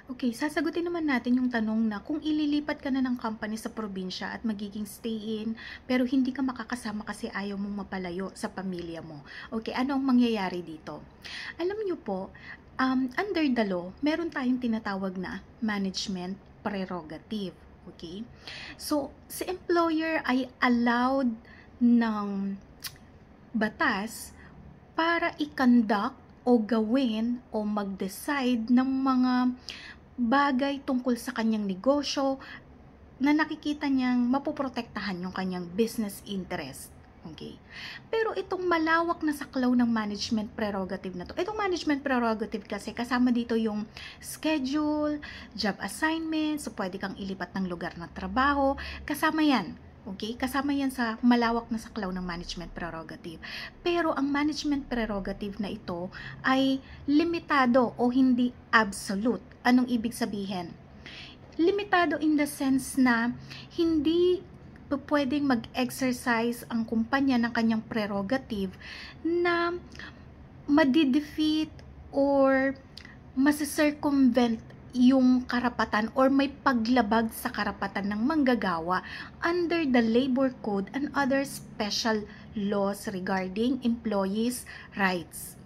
Okay, sasagutin naman natin yung tanong na kung ililipat ka na ng company sa probinsya at magiging stay-in, pero hindi ka makakasama kasi ayaw mong mapalayo sa pamilya mo. Okay, ano ang mangyayari dito? Alam niyo po, under the law, meron tayong tinatawag na management prerogative. Okay? So, si employer ay allowed ng batas para i-conduct o gawin o mag-decide ng mga bagay tungkol sa kanyang negosyo na nakikita niyang mapoprotektahan yung kanyang business interest. Okay. Pero itong malawak na saklaw ng management prerogative na to, itong management prerogative kasi kasama dito yung schedule, job assignment, so pwede kang ilipat ng lugar ng trabaho, kasama yan. Okay? Kasama yan sa malawak na saklaw ng management prerogative. Pero ang management prerogative na ito ay limitado o hindi absolute. Anong ibig sabihin? Limitado in the sense na hindi pwedeng mag-exercise ang kumpanya ng kanyang prerogative na madidefeat or masicircumvent yung karapatan or may paglabag sa karapatan ng manggagawa under the labor code and other special laws regarding employees' rights.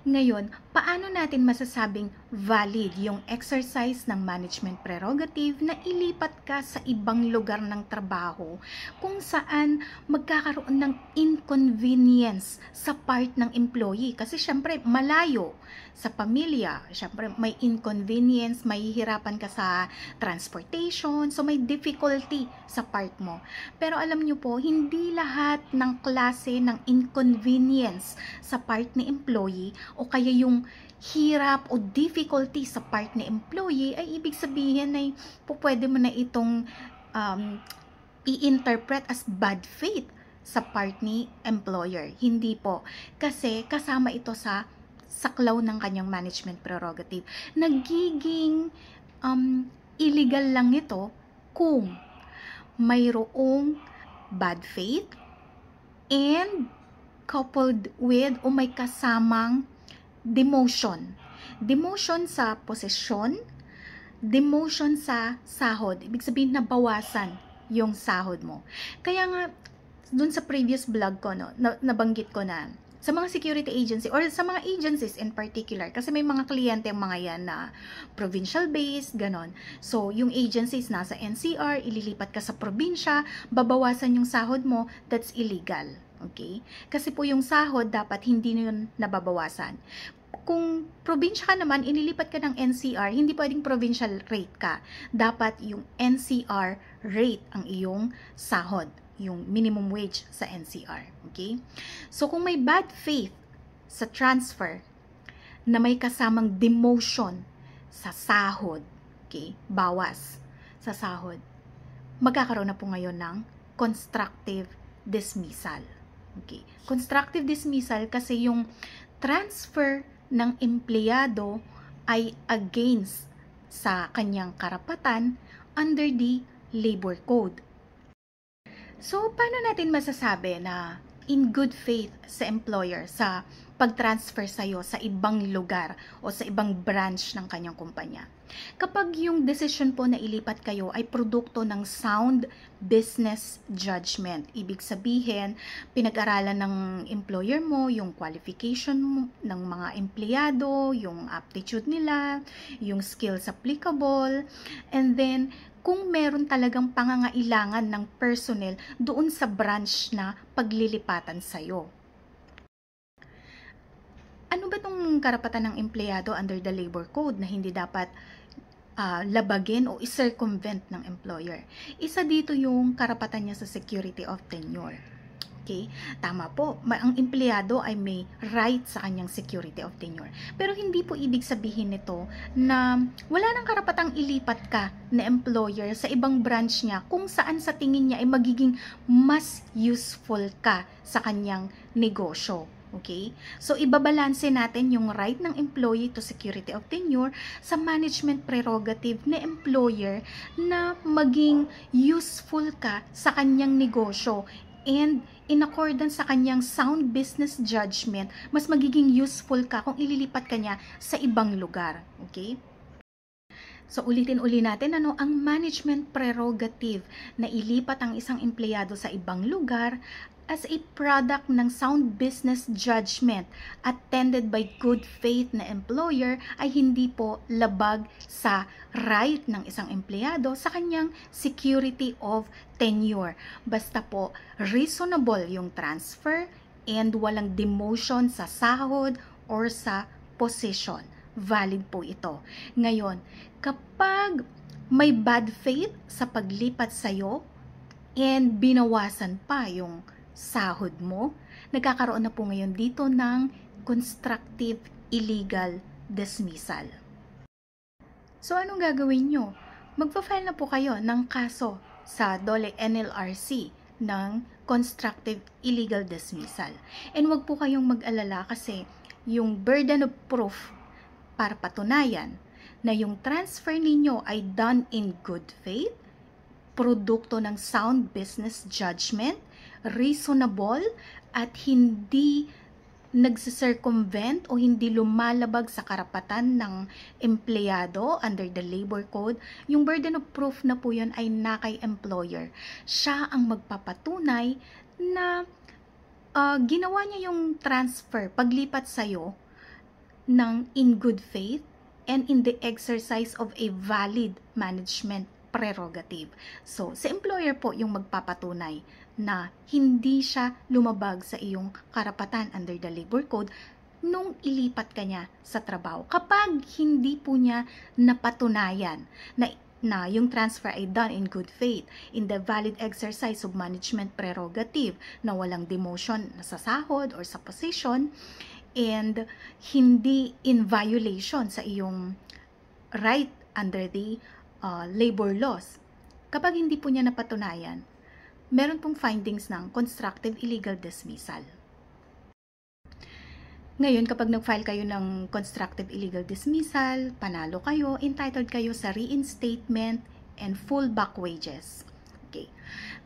Ngayon, paano natin masasabing valid yung exercise ng management prerogative na ilipat ka sa ibang lugar ng trabaho kung saan magkakaroon ng inconvenience sa part ng employee? Kasi syempre malayo sa pamilya, syempre may inconvenience, mahihirapan ka sa transportation, so may difficulty sa part mo. Pero alam nyo po, hindi lahat ng klase ng inconvenience sa part ni employee o kaya yung hirap o difficulty sa part ni employee ay ibig sabihin ay pwede mo na itong i-interpret as bad faith sa part ni employer. Hindi po. Kasi kasama ito sa saklaw ng kanyang management prerogative. Nagiging illegal lang ito kung mayroong bad faith and coupled with o may kasamang demotion. Demotion sa posisyon, demotion sa sahod. Ibig sabihin na bawasan yung sahod mo. Kaya nga, dun sa previous vlog ko, no, nabanggit ko na sa mga security agency or sa mga agencies in particular, kasi may mga kliyente mga yan na provincial based, ganon. So, yung agencies nasa NCR, ililipat ka sa probinsya, babawasan yung sahod mo, that's illegal. Okay? Kasi po yung sahod, dapat hindi yun nababawasan. Kung probinsya ka naman, inilipat ka ng NCR, hindi pwedeng provincial rate ka. Dapat yung NCR rate ang iyong sahod, yung minimum wage sa NCR. Okay? So, kung may bad faith sa transfer na may kasamang demotion sa sahod, okay, bawas sa sahod, magkakaroon na po ngayon ng constructive dismissal. Okay? Constructive dismissal kasi yung transfer ng empleyado ay against sa kanyang karapatan under the labor code. So, paano natin masasabi na in good faith sa employer sa pag-transfer sa'yo sa ibang lugar o sa ibang branch ng kanyang kumpanya? Kapag yung decision po na ilipat kayo ay produkto ng sound business judgment, ibig sabihin, pinag-aralan ng employer mo yung qualification mo, ng mga empleyado, yung aptitude nila, yung skills applicable, and then kung meron talagang pangangailangan ng personnel doon sa branch na paglilipatan sa'yo. Ano ba itong karapatan ng empleyado under the labor code na hindi dapat labagin o i-circumvent ng employer? Isa dito yung karapatan niya sa security of tenure. Okay? Tama po, ang empleyado ay may right sa kanyang security of tenure. Pero hindi po ibig sabihin nito na wala nang karapatang ilipat ka na employer sa ibang branch niya kung saan sa tingin niya ay magiging mas useful ka sa kanyang negosyo. Okay? So, ibabalanse natin yung right ng employee to security of tenure sa management prerogative na employer na maging useful ka sa kanyang negosyo and in accordance sa kanyang sound business judgment, mas magiging useful ka kung ililipat ka niya sa ibang lugar. Okay? So ulitin-uli natin, ang management prerogative na ilipat ang isang empleyado sa ibang lugar as a product ng sound business judgment attended by good faith na employer ay hindi po labag sa right ng isang empleyado sa kanyang security of tenure. Basta po reasonable yung transfer and walang demotion sa sahod or sa position. Valid po ito. Ngayon, kapag may bad faith sa paglipat sa'yo and binawasan pa yung sahod mo, nagkakaroon na po ngayon dito ng constructive illegal dismissal. So, anong gagawin nyo? Magpa-file na po kayo ng kaso sa DOLE NLRC ng constructive illegal dismissal. And wag po kayong mag-alala kasi yung burden of proof para patunayan na yung transfer ninyo ay done in good faith, produkto ng sound business judgment, reasonable, at hindi nagsisircumvent o hindi lumalabag sa karapatan ng empleyado under the labor code, yung burden of proof na po yun ay kay employer. Siya ang magpapatunay na ginawa niya yung transfer, paglipat sa'yo ng in good faith and in the exercise of a valid management prerogative. So, sa employer po yung magpapatunay na hindi siya lumabag sa iyong karapatan under the labor code nung ilipat ka niya sa trabaho. Kapag hindi po niya napatunayan na yung transfer ay done in good faith, in the valid exercise of management prerogative, na walang demotion sa sahod or sa position, and hindi in violation sa iyong right under the labor laws. Kapag hindi po niya napatunayan, meron pong findings ng constructive illegal dismissal. Ngayon, kapag nag-file kayo ng constructive illegal dismissal, panalo kayo, entitled kayo sa reinstatement and full back wages. Okay.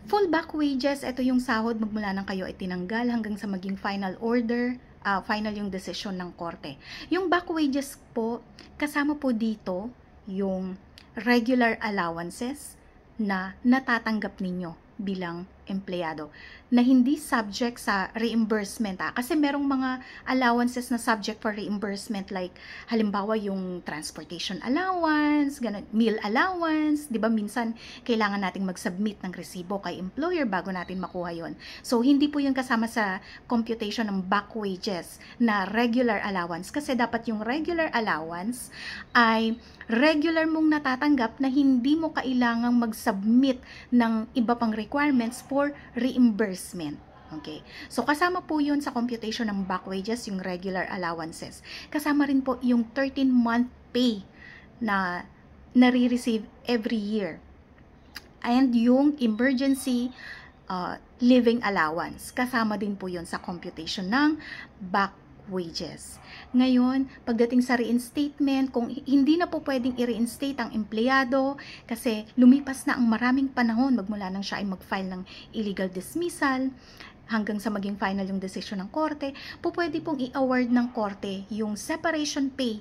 Full back wages, ito yung sahod magmula nang kayo ay tinanggal hanggang sa maging final order, final yung desisyon ng korte. Yung back wages po, kasama po dito yung regular allowances na natatanggap ninyo bilang empleyado na hindi subject sa reimbursement. Kasi merong mga allowances na subject for reimbursement, like halimbawa yung transportation allowance, ganun, meal allowance, di ba minsan kailangan nating mag-submit ng resibo kay employer bago natin makuha yon. So hindi po yun kasama sa computation ng back wages na regular allowance, kasi dapat yung regular allowance ay regular mong natatanggap na hindi mo kailangang mag-submit ng iba pang requirements for reimbursement. Okay. So, kasama po yun sa computation ng back wages, yung regular allowances. Kasama rin po yung 13-month pay na nare-receive every year. And yung emergency living allowance. Kasama din po yun sa computation ng back wages. Ngayon, pagdating sa reinstatement, kung hindi na po pwedeng i-reinstate ang empleyado kasi lumipas na ang maraming panahon magmula nang siya ay mag-file ng illegal dismissal hanggang sa maging final yung desisyon ng korte, po pwede pong i-award ng korte yung separation pay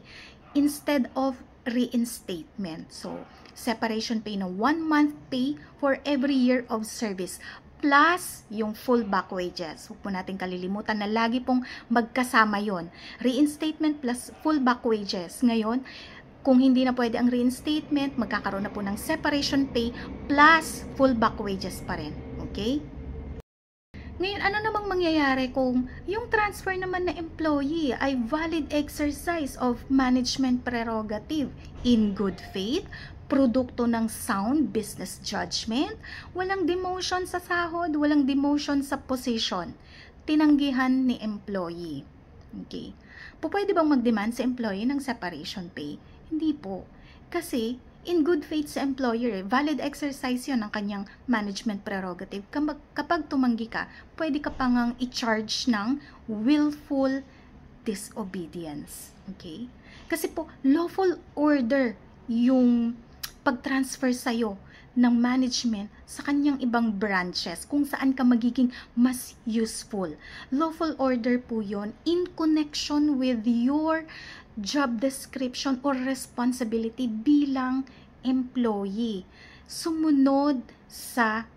instead of reinstatement. So, separation pay na 1 month pay for every year of service plus yung full back wages. Huwag po natin kalilimutan na lagi pong magkasama yon. Reinstatement plus full back wages. Ngayon, kung hindi na pwede ang reinstatement, magkakaroon na po ng separation pay plus full back wages pa rin. Okay? Ngayon, ano namang mangyayari kung yung transfer naman na employee ay valid exercise of management prerogative in good faith, produkto ng sound business judgment, walang demotion sa sahod, walang demotion sa position, tinanggihan ni employee. Okay. Pwede bang mag-demand sa employee ng separation pay? Hindi po. Kasi, in good faith sa employer, valid exercise yun ng kanyang management prerogative. Kapag tumanggi ka, pwede ka pang i-charge ng willful disobedience. Okay? Kasi po, lawful order yung pag-transfer sa'yo ng management sa kanyang ibang branches kung saan ka magiging mas useful. Lawful order po yon in connection with your job description or responsibility bilang employee. Sumunod sa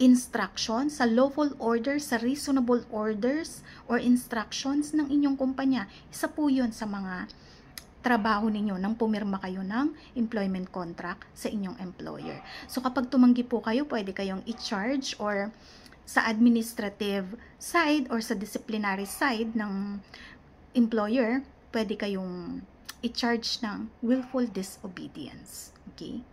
instruction, sa lawful orders, sa reasonable orders or instructions ng inyong kumpanya. Isa po yun sa mga trabaho ninyo nang pumirma kayo ng employment contract sa inyong employer. So kapag tumanggi po kayo, pwede kayong i-charge or sa administrative side or sa disciplinary side ng employer, pwede kayong i-charge ng willful disobedience. Okay?